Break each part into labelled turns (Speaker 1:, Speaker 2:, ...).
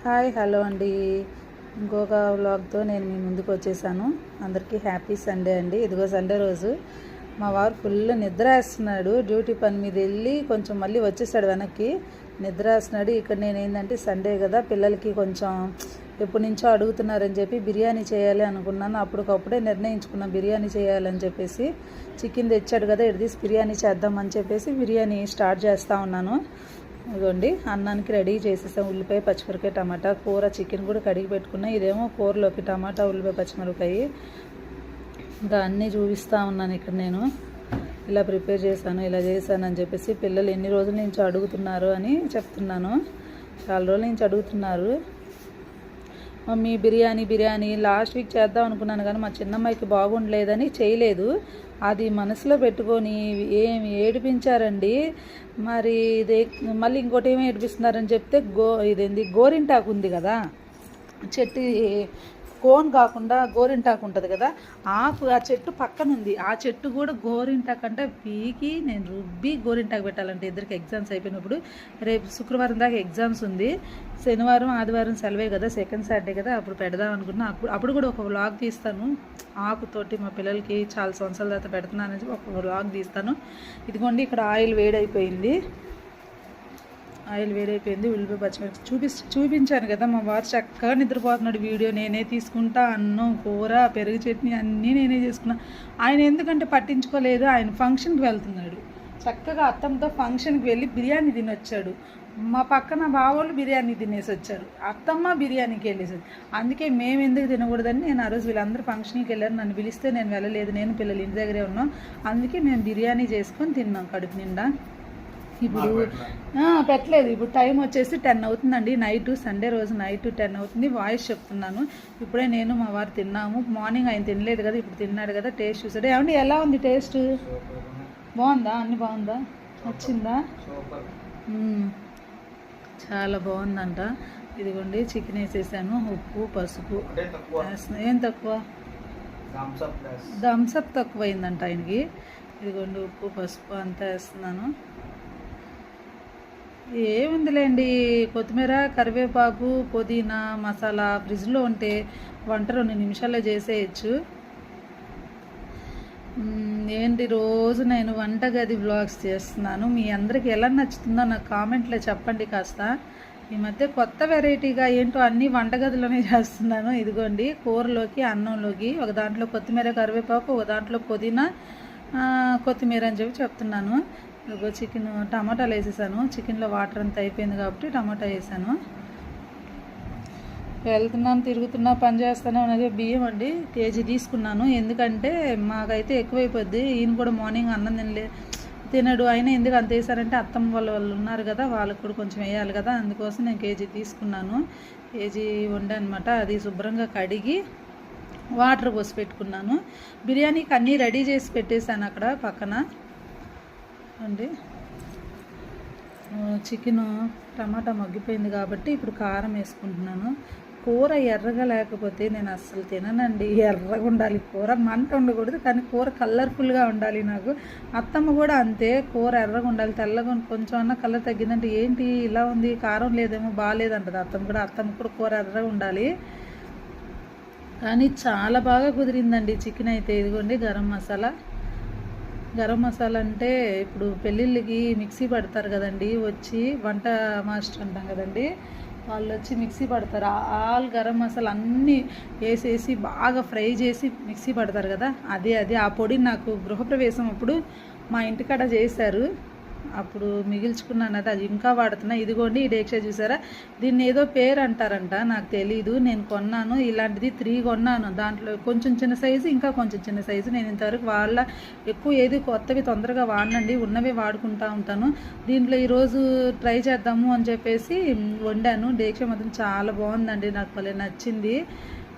Speaker 1: Hi hello అండి. ఇంకొక వ్లాగ్తో నేను మీ ముందుకు వచ్చేసాను. అందరికీ హ్యాపీ సండే అండి. ఇదిగో సండే రోజు మా వారు ఫుల్ నిద్ర వేస్తున్నాడు. డ్యూటీ పని మీద వెళ్ళి కొంచెం మళ్ళీ వచ్చేసాడు వెనక్కి. నిద్ర వేస్తున్నాడు. ఇక్కడ నేను ఏంటంటే సండే కదా, పిల్లలకి కొంచెం ఎప్పటి నుంచో అడుగుతున్నారని చెప్పి బిర్యానీ చేయాలి అనుకున్నాను. అప్పటికప్పుడే నిర్ణయించుకున్నాను బిర్యానీ చేయాలని చెప్పేసి. చికెన్ తెచ్చాడు కదా, ఇటు తీసి బిర్యానీ చేద్దామని చెప్పేసి బిర్యానీ స్టార్ట్ చేస్తూ ఉన్నాను. ఇదిగోండి అన్నానికి రెడీ చేసేసాం. ఉల్లిపాయ, పచ్చిమిరపకాయ, టమాటా, కూర చికెన్ కూడా కడిగి పెట్టుకున్నాం. ఇదేమో కూరలోకి టమాటా, ఉల్లిపాయ, పచ్చిమిరపకాయ ఇంకా అన్నీ చూపిస్తూ ఉన్నాను. ఇక్కడ నేను ఇలా ప్రిపేర్ చేశాను, ఇలా చేశానని చెప్పేసి పిల్లలు ఎన్ని రోజుల నుంచి అడుగుతున్నారు అని చెప్తున్నాను. చాలా రోజుల నుంచి అడుగుతున్నారు, మమ్మీ బిర్యానీ లాస్ట్ వీక్ చేద్దాం అనుకున్నాను కానీ మా చిన్నమ్మాయికి బాగుండలేదని చేయలేదు. అది మనసులో పెట్టుకొని ఏమి ఏడిపించారండి. మరి ఇదే మళ్ళీ ఇంకోటి ఏమి ఏడిపిస్తున్నారని చెప్తే ఇదేంది గోరింటాకు ఉంది కదా, చెట్టు కోన్ కాకుండా గోరింటాకు ఉంటుంది కదా, ఆకు ఆ చెట్టు పక్కన ఉంది. ఆ చెట్టు కూడా గోరింటాకు అంటే పీకి నేను రుబ్బి గోరింటాకు పెట్టాలంటే ఇద్దరికి ఎగ్జామ్స్ అయిపోయినప్పుడు. రేపు శుక్రవారం దాకా ఎగ్జామ్స్ ఉంది. శనివారం ఆదివారం సెలవే కదా, సెకండ్ సాటర్డే కదా, అప్పుడు పెడదాం అనుకున్నా. అప్పుడు కూడా ఒక వ్లాగ్ తీస్తాను. ఆకుతోటి మా పిల్లలకి చాలా సంవత్సరాల తర్వాత పెడుతున్నానని చెప్పి ఒక వ్లాగ్ తీస్తాను. ఇదిగోండి ఇక్కడ ఆయిల్ వేడైపోయింది. ఉల్లిపాయ, పచ్చిమిర్చి చూపించాను కదా. మా వారు చక్కగా నిద్రపోతున్నాడు. వీడియో నేనే తీసుకుంటా. అన్నం, కూర, పెరుగు చట్నీ అన్నీ నేనే చేసుకున్నా. ఆయన ఎందుకంటే పట్టించుకోలేదు. ఆయన ఫంక్షన్కి వెళ్తున్నాడు. చక్కగా అత్తమ్మతో ఫంక్షన్కి వెళ్ళి బిర్యానీ తినొచ్చాడు. మా పక్కన బావోళ్ళు బిర్యానీ తినేసి వచ్చారు. అత్తమ్మ బిర్యానీకి వెళ్ళేసారు. అందుకే మేము ఎందుకు తినకూడదని నేను ఆ రోజు వీళ్ళందరూ ఫంక్షన్కి వెళ్ళారు. నన్ను పిలిస్తే నేను వెళ్ళలేదు. నేను పిల్లలు ఇంటి దగ్గరే ఉన్నాం. అందుకే మేము బిర్యానీ చేసుకొని తిన్నాం కడుపు నిండా. ఇప్పుడు పెట్టలేదు. ఇప్పుడు టైం వచ్చేసి 10 అవుతుందండి. నైట్ సండే రోజు నైట్ 10 అవుతుంది. వాయిస్ చెప్తున్నాను. ఇప్పుడే నేను మా వారు తిన్నాము. మార్నింగ్ ఆయన తినలేదు కదా, ఇప్పుడు తిన్నాడు కదా. టేస్ట్ చూసాడు. ఏమండి ఎలా ఉంది టేస్ట్? బాగుందా? అన్నీ బాగుందా? నచ్చిందా? చాలా బాగుందంట. ఇదిగోండి చికెన్ వేసేసాను. ఉప్పు, పసుపు ఏం తక్కువ, థమ్స్అప్ తక్కువైందంట ఆయనకి. ఇదిగోండి ఉప్పు, పసుపు అంతా వేస్తున్నాను. ఏముందిలేండి, కొత్తిమీర, కరివేపాకు, పుదీనా, మసాలా ఫ్రిడ్జ్లో ఉంటే వంట 2 నిమిషాల్లో చేసేయచ్చు. ఏంటి రోజు నేను వంటగది వ్లాగ్స్ చేస్తున్నాను. మీ అందరికి ఎలా నచ్చుతుందో నాకు కామెంట్లో చెప్పండి కాస్త. ఈ మధ్య కొత్త వెరైటీగా ఏంటో అన్నీ వంటగదిలోనే చేస్తున్నాను. ఇదిగోండి కూరలోకి, అన్నంలోకి ఒక దాంట్లో కొత్తిమీర, కరివేపాకు, ఒక దాంట్లో పుదీనా, కొత్తిమీర అని చెప్పి చెప్తున్నాను. ఇదిగో చికెన్, టమాటాలు వేసేసాను. చికెన్లో వాటర్ అంతా అయిపోయింది కాబట్టి టమాటా వేసాను. వెళ్తున్నాను, తిరుగుతున్నా, పని చేస్తాను. అనేది బియ్యం అండి కేజీ తీసుకున్నాను. ఎందుకంటే మాకైతే ఎక్కువైపోద్ది. ఈయన కూడా మార్నింగ్ అన్నం తినడు. అయినా ఎందుకు అంత వేసారంటే అత్తమ్మ వాళ్ళు ఉన్నారు కదా, వాళ్ళకి కూడా కొంచెం వేయాలి కదా, అందుకోసం నేను కేజీ తీసుకున్నాను. కేజీ వండనమాట. అది శుభ్రంగా కడిగి వాటర్ పోసి పెట్టుకున్నాను. బిర్యానీకి అన్నీ రెడీ చేసి పెట్టేశాను అక్కడ పక్కన అండి. చికెన్, టమాటా మగ్గిపోయింది కాబట్టి ఇప్పుడు కారం వేసుకుంటున్నాను. కూర ఎర్రగా లేకపోతే నేను అస్సలు తిననండి. ఎర్రగా ఉండాలి కూర, మంట ఉండకూడదు, కానీ కూర కలర్ఫుల్గా ఉండాలి. నాకు అత్తమ్మ కూడా అంతే, కూర ఎర్రగా ఉండాలి. తెల్లగా కొంచెం అన్న కలర్ తగ్గిందంటే ఏంటి ఇలా ఉంది, కారం లేదేమో, బాగాలేదంటది అత్తమ్మ కూడా కూర ఎర్రగా ఉండాలి. కానీ చాలా బాగా కుదిరిందండి చికెన్ అయితే. ఇదిగోండి గరం మసాలా అంటే ఇప్పుడు పెళ్ళిళ్ళకి మిక్సీ పడతారు కదండి, వచ్చి వంట మాస్టర్ అంటాం కదండి, వాళ్ళు వచ్చి మిక్సీ పడతారు. ఆల్ గరం మసాలా అన్నీ వేసేసి బాగా ఫ్రై చేసి మిక్సీ పడతారు కదా, అది ఆ పొడి నాకు గృహప్రవేశం అప్పుడు మా ఇంటికాడ చేశారు. అప్పుడు మిగిల్చుకున్నాను. అది ఇంకా వాడుతున్నా. ఇదిగోండి ఈ డేక్షా చూసారా, దీన్ని ఏదో పేరు అంటారంట, నాకు తెలీదు. నేను కొన్నాను ఇలాంటిది 3 కొన్నాను. దాంట్లో కొంచెం చిన్న సైజు, ఇంకా కొంచెం చిన్న సైజు. నేను ఇంతవరకు ఎక్కువ ఏది కొత్తవి తొందరగా వాడనండి, ఉన్నవే వాడుకుంటూ ఉంటాను. దీంట్లో ఈరోజు ట్రై చేద్దాము అని చెప్పేసి వండాను. డేక్షా మాత్రం చాలా బాగుందండి, నాకు భలే నచ్చింది.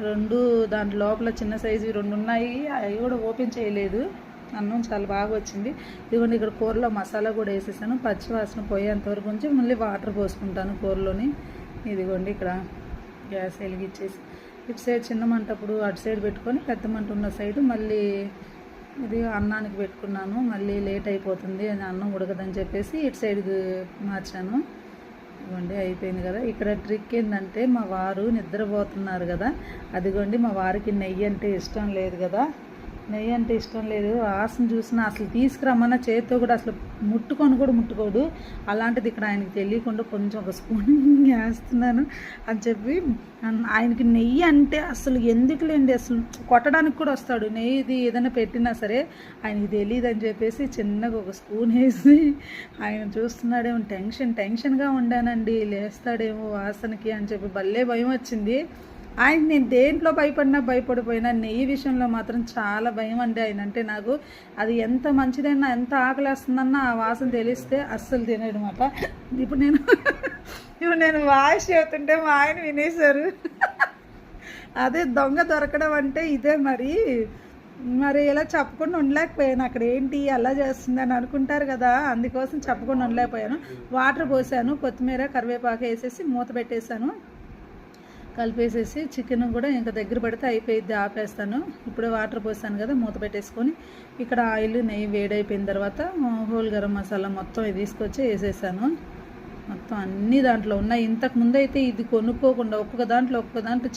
Speaker 1: 2 దాంట్లో లోపల చిన్న సైజు 2 ఉన్నాయి. అవి కూడా ఓపెన్ చేయలేదు. అన్నం చాలా బాగా వచ్చింది. ఇదిగోండి ఇక్కడ కూరలో మసాలా కూడా వేసేసాను. పచ్చివాసన పోయేంతవరకు ఉంచి మళ్ళీ వాటర్ పోసుకుంటాను కూరలోని. ఇదిగోండి ఇక్కడ గ్యాస్ వెలిగించేసి ఇటు సైడ్ చిన్న మంటప్పుడు అటు సైడ్ పెట్టుకొని, పెద్ద మంట ఉన్న సైడు మళ్ళీ ఇది అన్నానికి పెట్టుకున్నాను. మళ్ళీ లేట్ అయిపోతుంది, అన్నం ఉడకదని చెప్పేసి ఇటు సైడ్కి మార్చాను. ఇదిగోండి అయిపోయింది కదా. ఇక్కడ ట్రిక్ ఏంటంటే మా వారు నిద్రపోతున్నారు కదా, అదిగోండి మా వారికి నెయ్యి అంటే ఇష్టం లేదు కదా, నెయ్యి అంటే ఇష్టం లేదు. వాసన చూసినా అసలు తీసుకురమ్మన్న చేతితో కూడా అసలు ముట్టుకోడు. అలాంటిది ఇక్కడ ఆయనకి తెలియకుండా కొంచెం ఒక స్పూన్ వేస్తున్నాను అని చెప్పి, ఆయనకి నెయ్యి అంటే అసలు ఎందుకులేండి, అసలు కొట్టడానికి కూడా వస్తాడు. నెయ్యిది ఏదైనా పెట్టినా సరే ఆయనకి తెలియదు అని చెప్పేసి చిన్నగా ఒక స్పూన్ వేసి ఆయన చూస్తున్నాడేమో, టెన్షన్గా ఉండానండి, లేస్తాడేమో వాసనకి అని చెప్పి భలే భయం వచ్చింది. ఆయన నేను దేంట్లో భయపడిపోయినా నెయ్యి విషయంలో మాత్రం చాలా భయం అండి ఆయన అంటే నాకు. అది ఎంత మంచిదైనా ఎంత ఆకలేస్తుందన్నా ఆ వాసన తెలిస్తే అస్సలు తినడమాట. ఇప్పుడు నేను వాయిస్ చెబుతుంటే మా ఆయన వినేశారు. అదే దొంగ దొరకడం అంటే ఇదే మరి ఇలా చెప్పకుండా ఉండలేకపోయాను. అక్కడ ఏంటి అలా చేస్తుందని అనుకుంటారు కదా, అందుకోసం చెప్పకుండా ఉండలేకపోయాను. వాటర్ పోసాను, కొత్తిమీర కరివేపాకు వేసేసి మూత పెట్టేశాను, కలిపేసేసి చికెన్ కూడా ఇంకా దగ్గర పడితే అయిపోయిద్ది, ఆపేస్తాను. ఇప్పుడు వాటర్ పోసాను కదా, మూత పెట్టేసుకొని ఇక్కడ ఆయిల్ నెయ్యి వేడైపోయిన తర్వాత హోల్ గరం మసాలా మొత్తం తీసుకొచ్చి వేసేసాను. మొత్తం అన్ని దాంట్లో ఉన్నాయి. ఇంతకుముందు అయితే ఇది కొనుక్కోకుండా ఒక్కొక్క దాంట్లో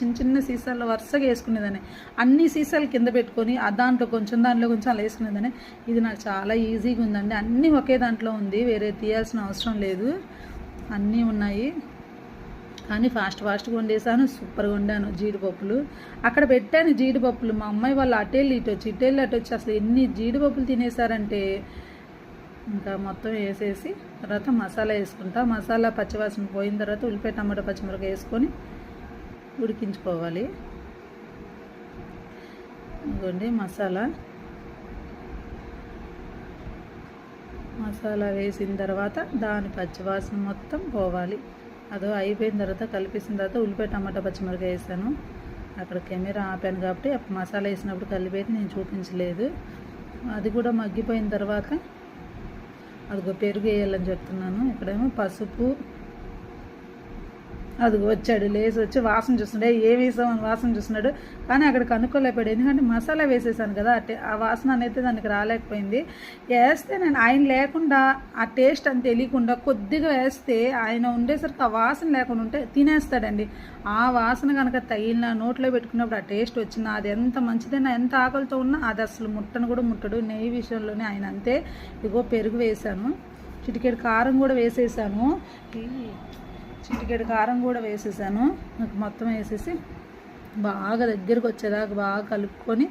Speaker 1: చిన్న చిన్న సీసాల్లో వరుసగా వేసుకునేదాన్ని. అన్ని సీసాలు కింద పెట్టుకొని ఆ దాంట్లో కొంచెం అలా వేసుకునేదాన్ని. ఇది నాకు చాలా ఈజీగా ఉందండి. అన్నీ ఒకే దాంట్లో ఉంది, వేరే తీయాల్సిన అవసరం లేదు, అన్నీ ఉన్నాయి. కానీ ఫాస్ట్గా వండేసాను, సూపర్గా వండాను. జీడిపప్పులు అక్కడ పెట్టాను, జీడిపప్పులు మా అమ్మాయి వాళ్ళు అటెళ్ళి ఇటు వచ్చి అసలు ఎన్ని జీడిపప్పులు తినేసారంటే ఇంకా మొత్తం వేసేసి తర్వాత మసాలా వేసుకుంటా. మసాలా పచ్చివాసన పోయిన తర్వాత ఉల్లిపాయ టమాటా పచ్చిమిరపకాయ వేసుకొని ఉడికించుకోవాలి. ఇదిగోండి మసాలా వేసిన తర్వాత దాని పచ్చివాసన మొత్తం పోవాలి. అదో అయిపోయిన తర్వాత కలిపేసిన తర్వాత ఉల్లిపాయ టమాటా పచ్చిమిరపకాయ వేసాను. అక్కడ కెమెరా ఆపాను కాబట్టి మసాలా వేసినప్పుడు కలిపేది నేను చూపించలేదు. అది కూడా మగ్గిపోయిన తర్వాత అదిగో పెరుగు వేయాలని చెప్తున్నాను. ఇక్కడేమో పసుపు, అది వచ్చాడు లేచి వచ్చి వాసన చూస్తున్నాడు, ఏం వేసామని వాసన చూస్తున్నాడు. కానీ అక్కడ కనుక్కోలేకపోయాడు, ఎందుకంటే మసాలా వేసేసాను కదా, ఆ వాసన అనేది దానికి రాలేకపోయింది. వేస్తే నేను ఆయన లేకుండా ఆ టేస్ట్ అని తెలియకుండా కొద్దిగా వేస్తే ఆయన ఉండేసరికి ఆ వాసన లేకుండా ఉంటే తినేస్తాడండి. ఆ వాసన కనుక తగిలిన నోట్లో పెట్టుకున్నప్పుడు ఆ టేస్ట్ వచ్చినా అది ఎంత మంచిదైనా ఎంత ఆకలితో ఉన్నా అది అసలు ముట్టడు. నెయ్యి విషయంలోనే ఆయన అంతే. ఇదిగో పెరుగు వేసాను, చిటికెడు కారం కూడా వేసేసాను, నాకు మొత్తం వేసేసి బాగా దగ్గరకు వచ్చేదాకా బాగా కలుపుకొని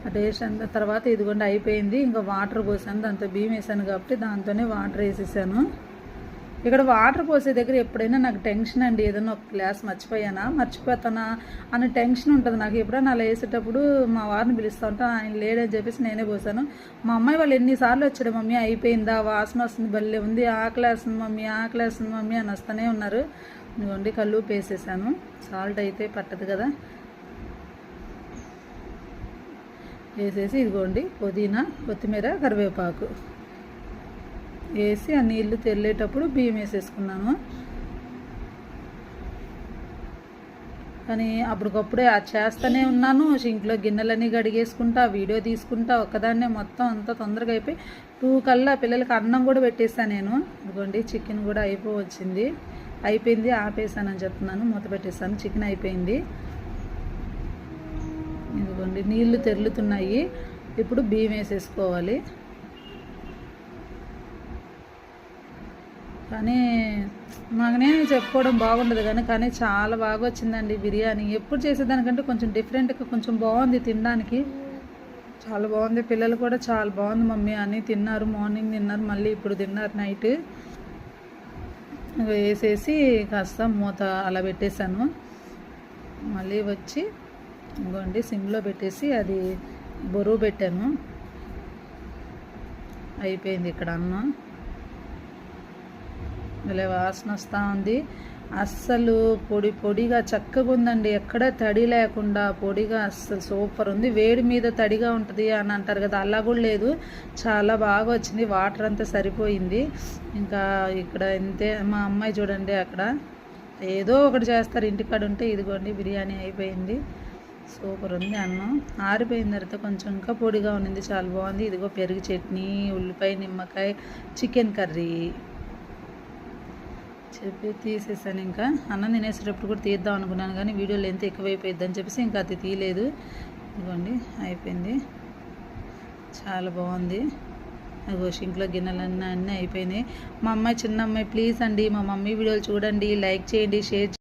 Speaker 1: ఆ టేస్ట్ అంతా తర్వాత ఇదిగోండి అయిపోయింది. ఇంకా వాటర్ పోసాను, దాంతో బియ్యం వేసాను కాబట్టి దాంతోనే వాటర్ వేసేసాను. ఇక్కడ వాటర్ పోసే దగ్గర ఎప్పుడైనా నాకు టెన్షన్ అండి, ఏదైనా ఒక గ్లాస్ మర్చిపోతానా అనే టెన్షన్ ఉంటుంది నాకు. ఎప్పుడైనా అలా వేసేటప్పుడు మా వారిని పిలుస్తూ ఉంటాను, ఆయన లేడని చెప్పేసి నేనే పోసాను. మా అమ్మాయి వాళ్ళు ఎన్నిసార్లు వచ్చాడు, మమ్మీ అయిపోయిందా, వాసన వస్తుంది, భలే ఉంది, ఆకలేస్తుంది మమ్మీ అని వస్తూనే ఉన్నారు. ఇదిగోండి కల్లుప్పు వేసేసాను, సాల్ట్ అయితే పట్టదు కదా, వేసేసి ఇదిగోండి పుదీనా కొత్తిమీర కరివేపాకు వేసి ఆ నీళ్లు తెల్లేటప్పుడు బియ్యం వేసేసుకున్నాను. కానీ అప్పటికప్పుడే అది చేస్తూనే ఉన్నాను, సింక్లో గిన్నెలన్నీ గడిగేసుకుంటా, వీడియో తీసుకుంటా, ఒక్కదాన్నే మొత్తం అంతా తొందరగా అయిపోయి 2 కల్లా పిల్లలకి అన్నం కూడా పెట్టేసాను నేను. ఇదిగోండి చికెన్ కూడా అయిపోయింది, ఆపేసానని చెప్తున్నాను, మూత పెట్టేసాను. చికెన్ అయిపోయింది, ఇదిగోండి నీళ్లు తెరులుతున్నాయి. ఇప్పుడు బియ్యం వేసేసుకోవాలి. కానీ మాకనే చెప్పుకోవడం బాగుండదు కానీ చాలా బాగా వచ్చిందండి బిర్యానీ. ఎప్పుడు చేసేదానికంటే కొంచెం డిఫరెంట్గా కొంచెం బాగుంది, తినడానికి చాలా బాగుంది. పిల్లలు కూడా చాలా బాగుంది మమ్మీ అని తిన్నారు, మార్నింగ్ తిన్నారు, మళ్ళీ ఇప్పుడు తిన్నారు నైట్. వేసేసి కాస్త మూత అలా పెట్టేశాను. మళ్ళీ వచ్చి ఇంకోండి సిమ్లో పెట్టేసి అది బరువు పెట్టాను. అయిపోయింది ఇక్కడ అన్నం, ఇలా వాసన వస్తూ ఉంది. అస్సలు పొడిగా చక్కగా ఉందండి, ఎక్కడ తడి లేకుండా పొడిగా అస్సలు సూపర్ ఉంది. వేడి మీద తడిగా ఉంటుంది అని అంటారు కదా, అలా కూడా లేదు, చాలా బాగా వచ్చింది. వాటర్ అంతా సరిపోయింది. ఇంకా ఇక్కడ ఇంతే. మా అమ్మాయి చూడండి అక్కడ ఏదో ఒకటి చేస్తారు ఇంటికాడ ఉంటే. ఇదిగోండి బిర్యానీ అయిపోయింది, సూపర్ ఉంది. అన్నం ఆరిపోయిన తర్వాత కొంచెం ఇంకా పొడిగా ఉన్నింది, చాలా బాగుంది. ఇదిగో పెరుగు చట్నీ, ఉల్లిపాయ నిమ్మకాయ, చికెన్ కర్రీ. చెప్పి తీసేసాను. ఇంకా అన్నం తినేసేటప్పుడు కూడా తీద్దాం అనుకున్నాను కానీ వీడియో లెంత్ ఎక్కువైపోయిద్ది అని చెప్పేసి ఇంకా అది తీయలేదు. ఇదిగోండి అయిపోయింది, చాలా బాగుంది. అదిగో సింక్లో గిన్నెలన్నీ అయిపోయినాయి. మా అమ్మాయి చిన్న అమ్మాయి ప్లీజ్ అండి మా మమ్మీ వీడియోలు చూడండి, లైక్ చేయండి, షేర్